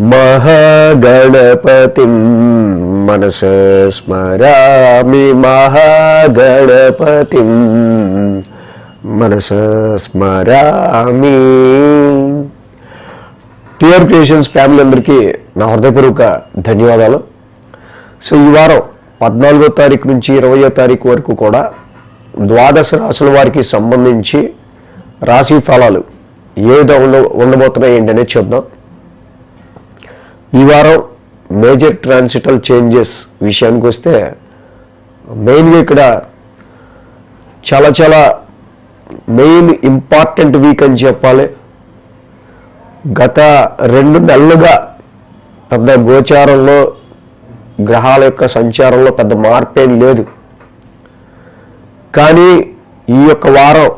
మహాగణపతిం మనస స్మరామి మహాగణపతిం మనస స్మరామి. టిఆర్ క్రియేషన్స్ ఫ్యామిలీ అందరికీ నా హృదయపూర్వక ధన్యవాదాలు. సో ఈ వారం 14వ తారీఖు నుంచి 20వ తారీఖు వరకు కూడా ద్వాదశ రాశుల వారికి సంబంధించి రాశి ఫలాలు ఏ విధంగా ఉండబోతున్నాయి ఏంటనే చూద్దాం. ఈ వారం మేజర్ ట్రాన్సిటల్ చేంజెస్ విషయానికి వస్తే మెయిన్గా ఇక్కడ చాలా మెయిన్ ఇంపార్టెంట్ వీక్ అని చెప్పాలి. గత 2 నెలలుగా పెద్ద గోచారంలో గ్రహాల యొక్క సంచారంలో పెద్ద మార్పేం లేదు. కానీ ఈ యొక్క వారం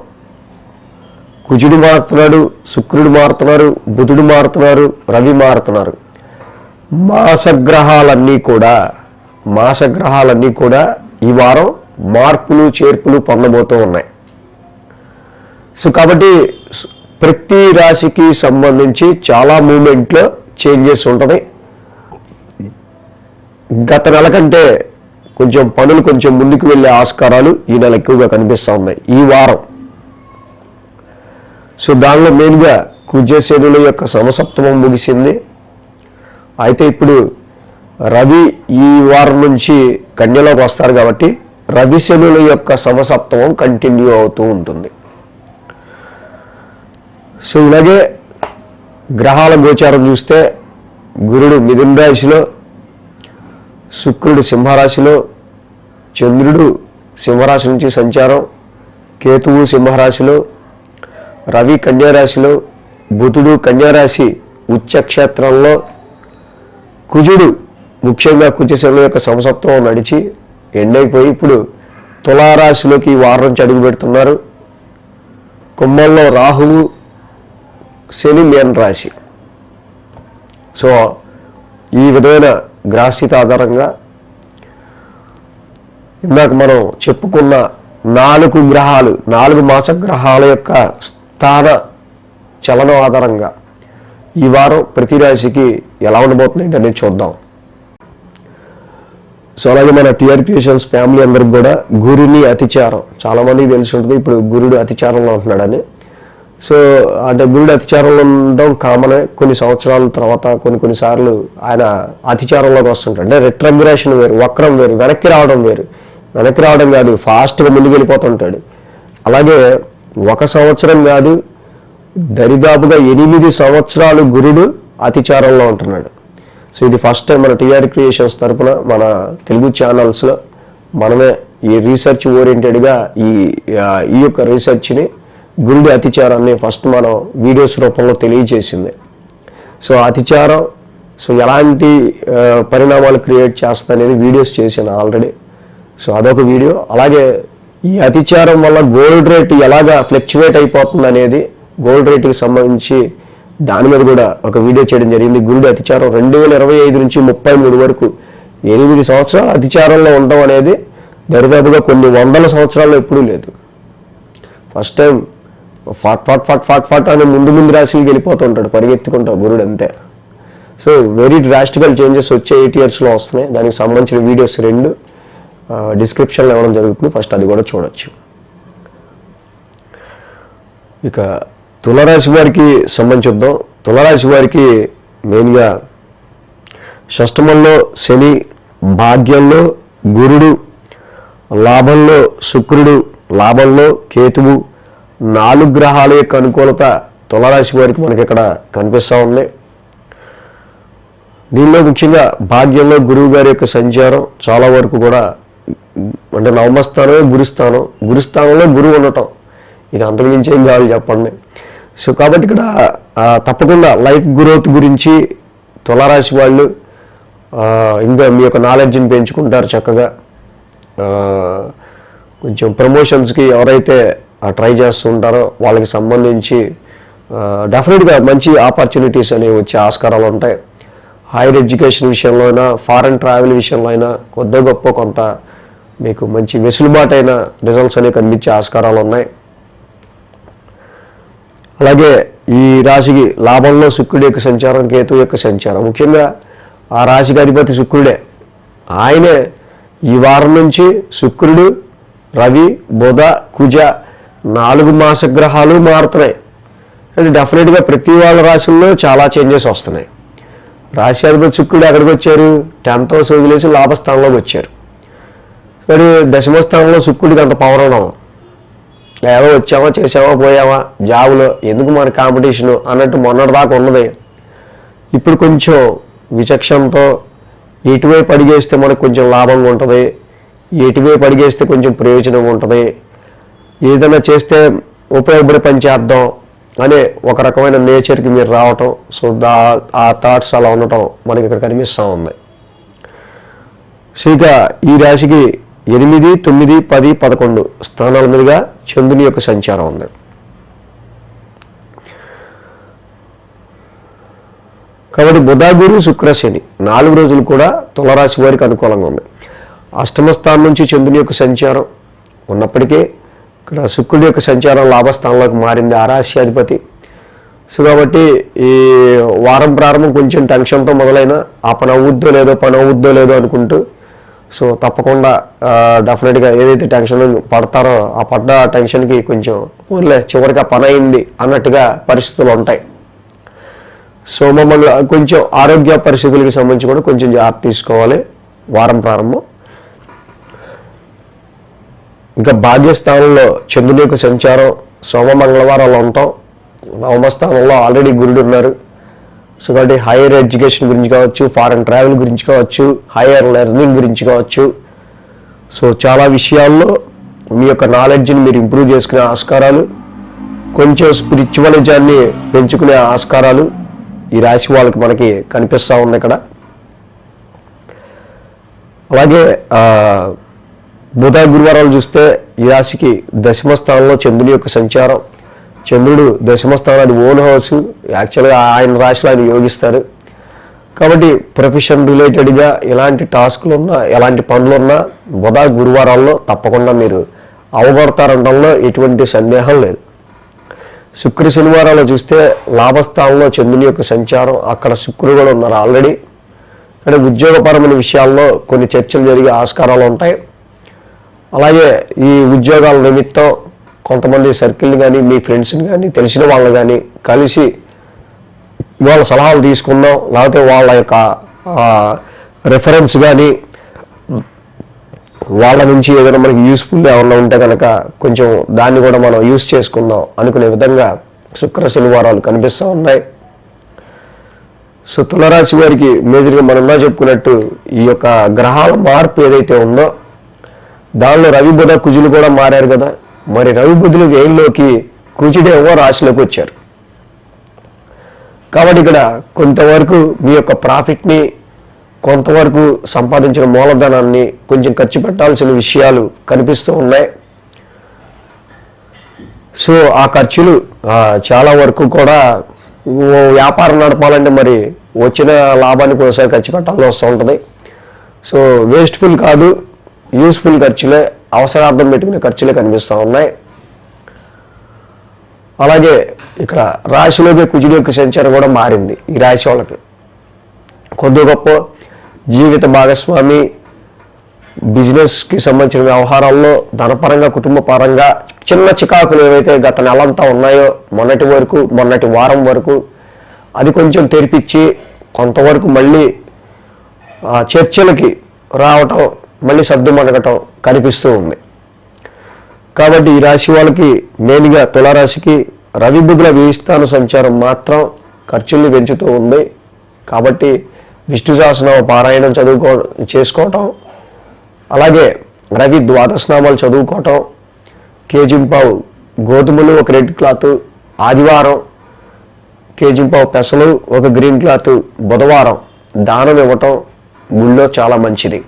కుజుడు మారుతున్నాడు, శుక్రుడు మారుతున్నారు, బుధుడు మారుతున్నారు, రవి మారుతున్నారు. మాసగ్రహాలన్నీ కూడా ఈ వారం మార్పులు చేర్పులు పొందబోతూ ఉన్నాయి. సో కాబట్టి ప్రతి రాశికి సంబంధించి చాలా మూమెంట్లో చేంజెస్ ఉంటుంది. గత నెల కంటే కొంచెం పనులు కొంచెం ముందుకు వెళ్ళే ఆస్కారాలు ఈ నెల ఎక్కువగా కనిపిస్తూ ఉన్నాయి ఈ వారం. సో దానిలో మెయిన్గా కుజశనుల యొక్క సమసప్తమం ముగిసింది. అయితే ఇప్పుడు రవి ఈ వారం నుంచి కన్యలోకి వస్తారు కాబట్టి రవి శనుల యొక్క సమసప్తమం కంటిన్యూ అవుతూ ఉంటుంది. సో ఇలాగే గ్రహాల గోచారం చూస్తే గురుడు మిథున రాశిలో, శుక్రుడు సింహరాశిలో, చంద్రుడు సింహరాశి నుంచి సంచారం, కేతువు సింహరాశిలో, రవి కన్యారాశిలో, బుధుడు కన్యారాశి ఉచ్చక్షేత్రంలో, కుజుడు ముఖ్యంగా కుజశనుల యొక్క సమసప్తమం నడిచి ఎండైపోయి ఇప్పుడు తులారాశిలోకి ఈ వారం నుంచి అడుగు పెడుతున్నారు. కుంభంలో రాహువు, శని మీన రాశి. సో ఈ విధమైన గ్రహస్థితి ఆధారంగా ఇందాక మనం చెప్పుకున్న 4 గ్రహాలు, 4 మాస గ్రహాల యొక్క స్థాన చలనం ఆధారంగా ఈ వారం ప్రతి రాశికి ఎలా ఉండబోతుంది అనేది చూద్దాం. సో అలాగే మన టిఆర్ క్రియేషన్స్ ఫ్యామిలీ అందరికి కూడా గురుని అతిచారం చాలామందికి తెలిసి ఉంటుంది. ఇప్పుడు గురుడు అతిచారంలో ఉంటున్నాడని. సో అంటే గురుడు అతిచారంలో ఉండడం కామనే. కొన్ని సంవత్సరాల తర్వాత కొన్నిసార్లు ఆయన అతిచారంలోకి వస్తుంటాడు. అంటే రిట్రగ్రేషన్ వేరు, వక్రం వేరు, వెనక్కి రావడం వేరు. వెనక్కి రావడం కాదు, ఫాస్ట్గా ముందుకు వెళ్ళిపోతుంటాడు. అలాగే 1 సంవత్సరం కాదు, దరిదాపుగా 8 సంవత్సరాలు గురుడు అతిచారంలో ఉంటున్నాడు. సో ఇది ఫస్ట్ టైం మన టిఆర్ క్రియేషన్స్ తరఫున మన తెలుగు ఛానల్స్లో మనమే ఈ రీసెర్చ్ ఓరియంటెడ్గా ఈ యొక్క రీసెర్చ్ని గురుడి అతిచారాన్ని ఫస్ట్ మనం వీడియోస్ రూపంలో తెలియజేసింది. సో అతిచారం సో ఎలాంటి పరిణామాలు క్రియేట్ చేస్తా అనేది వీడియోస్ చేశాను ఆల్రెడీ. సో అదొక వీడియో. అలాగే ఈ అతిచారం వల్ల గోల్డ్ రేట్ ఎలాగా ఫ్లక్చువేట్ అయిపోతుంది అనేది గోల్డ్ రేట్కి సంబంధించి దాని మీద కూడా ఒక వీడియో చేయడం జరిగింది. గురుడి అతిచారం 2025 నుంచి 33 వరకు 8 సంవత్సరాలు అతిచారంలో ఉండడం అనేది దరిదాపుగా కొన్ని వందల సంవత్సరాల్లో ఎప్పుడూ లేదు. ఫస్ట్ టైం ఫాట్ అని ముందు రాశికి వెళ్ళిపోతుంటాడు, పరిగెత్తుకుంటా గురుడు అంతే. సో వెరీ డ్రాస్టికల్ చేంజెస్ వచ్చే 8 ఇయర్స్లో వస్తున్నాయి. దానికి సంబంధించిన వీడియోస్ 2 డిస్క్రిప్షన్లో ఇవ్వడం జరుగుతుంది. ఫస్ట్ అది కూడా చూడొచ్చు. ఇక తులారాశి వారికి సంబంధించి చూద్దాం. తులారాశి వారికి మెయిన్గా షష్టమంలో శని, భాగ్యంలో గురుడు, లాభంలో శుక్రుడు, లాభంలో కేతువు, 4 గ్రహాల యొక్క అనుకూలత తులారాశి వారికి మనకి ఇక్కడ కనిపిస్తూ ఉంది. దీనిలో ముఖ్యంగా భాగ్యంలో గురువు గారి యొక్క సంచారం చాలా వరకు కూడా అంటే నవమస్థానమే గురుస్థానంలో గురువు ఉండటం, ఇక అంతకు మించి ఏం కావాలి చెప్పండి. సో కాబట్టి ఇక్కడ తప్పకుండా లైఫ్ గ్రోత్ గురించి తులారాశి వాళ్ళు ఇంకా మీ యొక్క నాలెడ్జ్ని పెంచుకుంటారు చక్కగా. కొంచెం ప్రమోషన్స్కి ఎవరైతే ట్రై చేస్తూ ఉంటారో వాళ్ళకి సంబంధించి డెఫినెట్గా మంచి ఆపర్చునిటీస్ అనేవి వచ్చే ఆస్కారాలు ఉంటాయి. హైయర్ ఎడ్యుకేషన్ విషయంలో అయినా, ఫారెన్ ట్రావెల్ విషయంలో అయినా కొద్ది గొప్ప కొంత మీకు మంచి వెసులుబాటైన రిజల్ట్స్ అనేవి కనిపించే ఆస్కారాలు ఉన్నాయి. అలాగే ఈ రాశికి లాభంలో శుక్రుడి యొక్క సంచారం, కేతు యొక్క సంచారం, ముఖ్యంగా ఆ రాశికి అధిపతి శుక్రుడే. ఆయనే ఈ వారం నుంచి శుక్రుడు, రవి, బుధ, కుజ 4 మాస గ్రహాలు మారుతున్నాయి. అంటే డెఫినెట్గా ప్రతి వాళ్ళ రాశుల్లో చాలా చేంజెస్ వస్తున్నాయి. రాశి అధిపతి శుక్రుడు ఎక్కడికి వచ్చారు? 10th house వదిలేసి లాభస్థానంలోకి వచ్చారు. మరి దశమ స్థానంలో శుక్రుడికి అంత పవర్ ఉండదు. ఏదో వచ్చామా, చేసామా, పోయామా, జాబులో ఎందుకు మన కాంపిటీషను అన్నట్టు మొన్నటిదాకా ఉన్నది. ఇప్పుడు కొంచెం విచక్షణతో ఎటువైపు అడిగేస్తే మనకు కొంచెం లాభంగా ఉంటుంది, ఎటువైపు అడిగేస్తే కొంచెం ప్రయోజనంగా ఉంటుంది, ఏదైనా చేస్తే ఉపయోగపడే పని చేద్దాం అనే ఒక రకమైన నేచర్కి మీరు రావటం. సో ఆ థాట్స్ అలా ఉండటం మనకి ఇక్కడ కనిపిస్తూ ఉంది. సో ఇక ఈ రాశికి 8, 9, 10, 11 స్థానాల మీదుగా చంద్రుని యొక్క సంచారం ఉంది. కాబట్టి బుధ, గురు, శుక్ర, శని 4 రోజులు కూడా తులారాశి వారికి అనుకూలంగా ఉంది. అష్టమ స్థానం నుంచి చంద్రుని యొక్క సంచారం ఉన్నప్పటికీ ఇక్కడ శుక్రుడి యొక్క సంచారం లాభస్థానంలోకి మారింది ఆ రాశి అధిపతి. సో కాబట్టి ఈ వారం ప్రారంభం కొంచెం టెన్షన్తో మొదలైన ఆ పని అవుద్దో లేదో అనుకుంటూ, సో తప్పకుండా డెఫినెట్గా ఏదైతే టెన్షన్ పడతారో ఆ పడ్డ టెన్షన్కి కొంచెం ఊర్లే చివరికి ఆ పని అయింది అన్నట్టుగా పరిస్థితులు ఉంటాయి. సో మమ్మల్ని కొంచెం ఆరోగ్య పరిస్థితులకి సంబంధించి కూడా కొంచెం జాగ్రత్త తీసుకోవాలి వారం ప్రారంభం. ఇంకా భాగ్యస్థానంలో చంద్రుని యొక్క సంచారం సోమ మంగళవారాలు ఉంటాం. నవమ స్థానంలో ఆల్రెడీ గురుడు ఉన్నారు. సో కాబట్టి హైయర్ ఎడ్యుకేషన్ గురించి కావచ్చు, ఫారెన్ ట్రావెల్ గురించి కావచ్చు, హైయర్ లెర్నింగ్ గురించి కావచ్చు, సో చాలా విషయాల్లో మీ యొక్క నాలెడ్జ్ని మీరు ఇంప్రూవ్ చేసుకునే ఆస్కారాలు, కొంచెం స్పిరిచువలిజాన్ని పెంచుకునే ఆస్కారాలు ఈ రాశి వాళ్ళకి మనకి కనిపిస్తూ ఉంది ఇక్కడ. అలాగే బుధ, గురువారాలు చూస్తే ఈ రాశికి దశమ స్థానంలో చంద్రుని యొక్క సంచారం. చంద్రుడు దశమ స్థానం, అది ఓన్ హౌస్. యాక్చువల్గా ఆయన రాశిలో ఆయన యోగిస్తారు. కాబట్టి ప్రొఫెషన్ రిలేటెడ్గా ఎలాంటి టాస్క్లు ఉన్నా, ఎలాంటి పనులున్నా బుధ, గురువారాల్లో తప్పకుండా మీరు అవగొడతారనడంలో ఎటువంటి సందేహం లేదు. శుక్ర, శనివారాలు చూస్తే లాభస్థానంలో చంద్రుని యొక్క సంచారం, అక్కడ శుక్రుడు కూడా ఉన్నారు ఆల్రెడీ. అంటే ఉద్యోగపరమైన విషయాల్లో కొన్ని చర్చలు జరిగే ఆస్కారాలు ఉంటాయి. అలాగే ఈ ఉద్యోగాల నిమిత్తం కొంతమంది సర్కిల్ని కానీ, మీ ఫ్రెండ్స్ని కానీ, తెలిసిన వాళ్ళని కానీ కలిసి వాళ్ళ సలహాలు తీసుకుందాం, లేకపోతే వాళ్ళ యొక్క రెఫరెన్స్ కానీ వాళ్ళ నుంచి ఏదైనా మనకి యూస్ఫుల్ ఏమన్నా ఉంటే కనుక కొంచెం దాన్ని కూడా మనం యూస్ చేసుకుందాం అనుకునే విధంగా శుక్ర, శనివారాలు కనిపిస్తూ ఉన్నాయి. సో తులారాశి వారికి మేజర్గా మనన్నా చెప్పుకున్నట్టు ఈ యొక్క గ్రహాల మార్పు ఏదైతే ఉందో దానిలో రవి, బుధ, కుజులు కూడా మారారు కదా. మరి రవి, బుధులు వేయిల్లోకి, కుజుడేమో రాశిలోకి వచ్చారు. కాబట్టి ఇక్కడ కొంతవరకు మీ యొక్క ప్రాఫిట్ని, కొంతవరకు సంపాదించిన మూలధనాన్ని కొంచెం ఖర్చు పెట్టాల్సిన విషయాలు కనిపిస్తూ ఉన్నాయి. సో ఆ ఖర్చులు చాలా వరకు కూడా వ్యాపారం నడపాలంటే మరి వచ్చిన లాభానికి ఒకసారి ఖర్చు పెట్టాల్సి వస్తూ ఉంటుంది. సో వేస్ట్ఫుల్ కాదు, యూస్ఫుల్ ఖర్చులే, అవసరార్థం పెట్టుకునే ఖర్చులే కనిపిస్తూ ఉన్నాయి. అలాగే ఇక్కడ రాశిలోకి కుజుడి యొక్క సంచారం కూడా మారింది ఈ రాశి వాళ్ళకి. కొద్ది గొప్ప జీవిత భాగస్వామి, బిజినెస్కి సంబంధించిన వ్యవహారాల్లో ధనపరంగా, కుటుంబ పరంగా చిన్న చికాకులు ఏవైతే గత నెలంతా ఉన్నాయో మొన్నటి వారం వరకు అది కొంచెం తెరిపించి కొంతవరకు మళ్ళీ చర్చలకి రావటం, మళ్ళీ సర్దుమణగటం కనిపిస్తూ ఉంది. కాబట్టి ఈ రాశి వాళ్ళకి మెయిన్గా తులారాశికి రవి, బుధుల వ్యయస్థాన సంచారం మాత్రం ఖర్చుల్ని పెంచుతూ ఉంది. కాబట్టి విష్ణు సహస్రనామ పారాయణం చేసుకోవటం, అలాగే రవి ద్వాదశనామాలు చదువుకోవటం, కేజింపావు గోధుమలు, ఒక రెడ్ క్లాత్ ఆదివారం, కేజింపావు పెసలు, ఒక గ్రీన్ క్లాత్ బుధవారం దానం ఇవ్వటం గుళ్ళో చాలా మంచిది.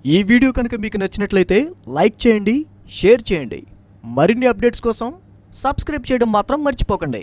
ఈ వీడియో కనుక మీకు నచ్చినట్లయితే లైక్ చేయండి, షేర్ చేయండి. మరిన్ని అప్డేట్స్ కోసం సబ్స్క్రైబ్ చేయడం మాత్రం మర్చిపోకండి.